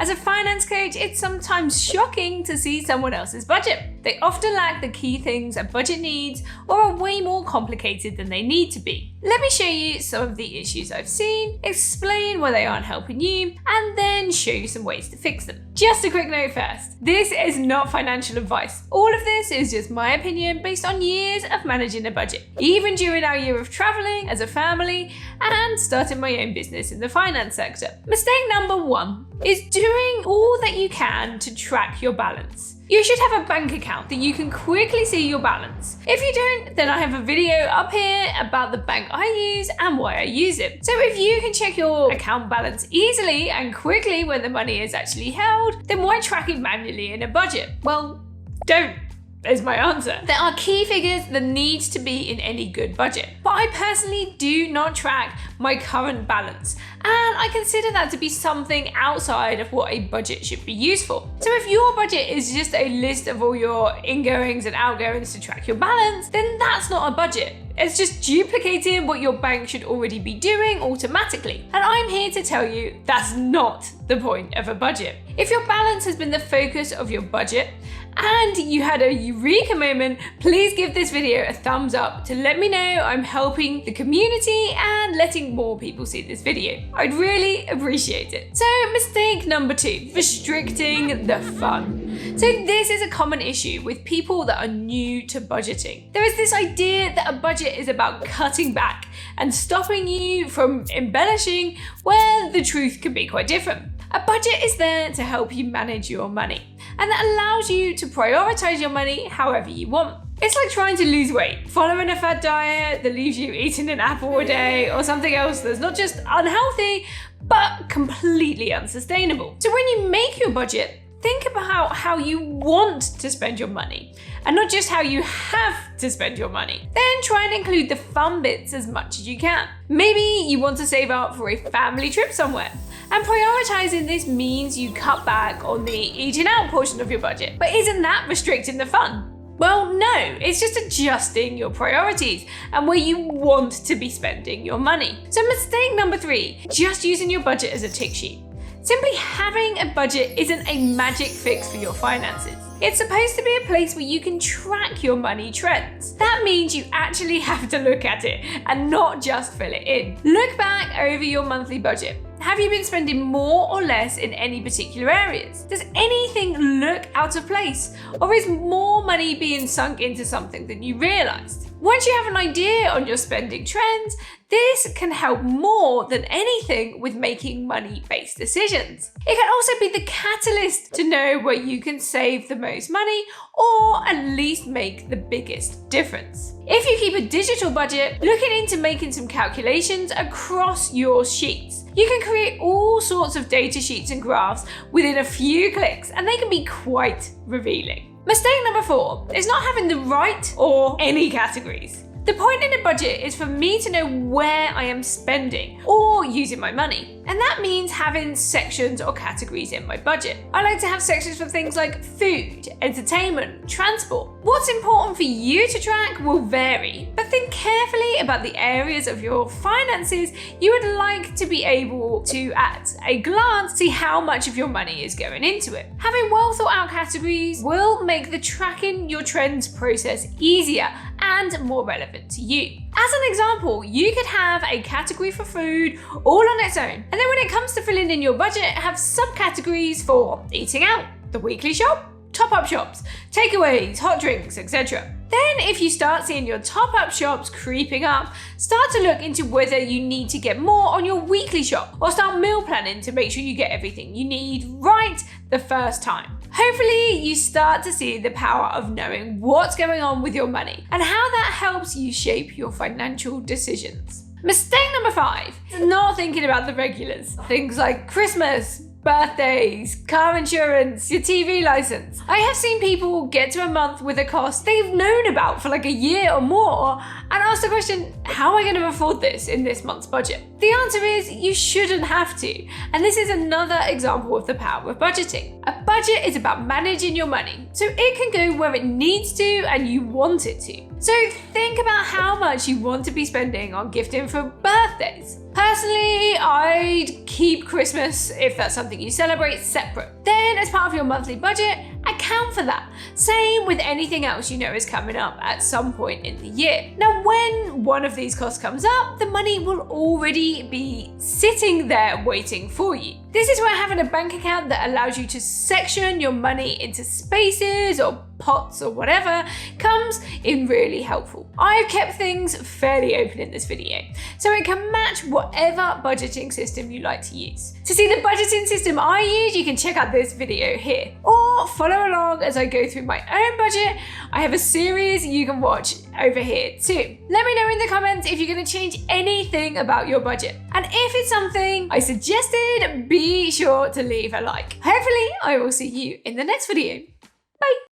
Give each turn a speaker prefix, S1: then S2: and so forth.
S1: As a finance coach, it's sometimes shocking to see someone else's budget. They often lack the key things a budget needs or are way more complicated than they need to be. Let me show you some of the issues I've seen, explain why they aren't helping you, and then show you some ways to fix them. Just a quick note first, this is not financial advice. All of this is just my opinion based on years of managing a budget, even during our year of traveling as a family and starting my own business in the finance sector. Mistake number 1 is doing all that you can to track your balance. You should have a bank account that you can quickly see your balance. If you don't, then I have a video up here about the bank I use and why I use it. So if you can check your account balance easily and quickly when the money is actually held, then why track it manually in a budget? Well, don't. Is my answer. There are key figures that needs to be in any good budget, but I personally do not track my current balance, and I consider that to be something outside of what a budget should be used for. So if your budget is just a list of all your ingoings and outgoings to track your balance, then that's not a budget. It's just duplicating what your bank should already be doing automatically. And I'm here to tell you that's not the point of a budget. If your balance has been the focus of your budget and you had a eureka moment, please give this video a thumbs up to let me know I'm helping the community and letting more people see this video. I'd really appreciate it. So mistake number 2, restricting the fun. So this is a common issue with people that are new to budgeting. There is this idea that a budget is about cutting back and stopping you from embellishing, where the truth can be quite different. A budget is there to help you manage your money, and that allows you to prioritize your money however you want. It's like trying to lose weight, following a fad diet that leaves you eating an apple a day or something else that's not just unhealthy, but completely unsustainable. So when you make your budget, think about how you want to spend your money and not just how you have to spend your money. Then try and include the fun bits as much as you can. Maybe you want to save up for a family trip somewhere. And prioritizing this means you cut back on the eating out portion of your budget. But isn't that restricting the fun? Well, no, it's just adjusting your priorities and where you want to be spending your money. So mistake number 3, just using your budget as a tick sheet. Simply having a budget isn't a magic fix for your finances. It's supposed to be a place where you can track your money trends. That means you actually have to look at it and not just fill it in. Look back over your monthly budget. Have you been spending more or less in any particular areas? Does anything look out of place? Or is more money being sunk into something than you realized? Once you have an idea on your spending trends, this can help more than anything with making money-based decisions. It can also be the catalyst to know where you can save the most money or at least make the biggest difference. If you keep a digital budget, looking into making some calculations across your sheets. You can create all sorts of data sheets and graphs within a few clicks, and they can be quite revealing. Mistake number 4 is not having the right or any categories. The point in a budget is for me to know where I am spending or using my money. And that means having sections or categories in my budget. I like to have sections for things like food, entertainment, transport. What's important for you to track will vary, but think carefully about the areas of your finances you would like to be able to, at a glance, see how much of your money is going into it. Having well thought out categories will make the tracking your trends process easier and more relevant to you. As an example, you could have a category for food all on its own, and then when it comes to filling in your budget, have subcategories for eating out, the weekly shop, top-up shops, takeaways, hot drinks, etc. Then if you start seeing your top-up shops creeping up, start to look into whether you need to get more on your weekly shop, or start meal planning to make sure you get everything you need right the first time. Hopefully you start to see the power of knowing what's going on with your money and how that helps you shape your financial decisions. Mistake number 5 is not thinking about the regulars. Things like Christmas, birthdays, car insurance, your TV license. I have seen people get to a month with a cost they've known about for like a year or more and ask the question, how am I going to afford this in this month's budget? The answer is you shouldn't have to. And this is another example of the power of budgeting. A budget is about managing your money, so it can go where it needs to and you want it to. So think about how much you want to be spending on gifting for birthdays. Personally, I'd keep Christmas, if that's something you celebrate, separate. Then, as part of your monthly budget, account for that. Same with anything else you know is coming up at some point in the year. Now, when one of these costs comes up, the money will already be sitting there waiting for you. This is where having a bank account that allows you to section your money into spaces or pots or whatever comes in really helpful. I've kept things fairly open in this video, so it can match whatever budgeting system you like to use. To see the budgeting system I use, you can check out this video here, or follow along as I go through my own budget. I have a series you can watch over here too. Let me know in the comments if you're going to change anything about your budget, and if it's something I suggested, be sure to leave a like. Hopefully I will see you in the next video. Bye!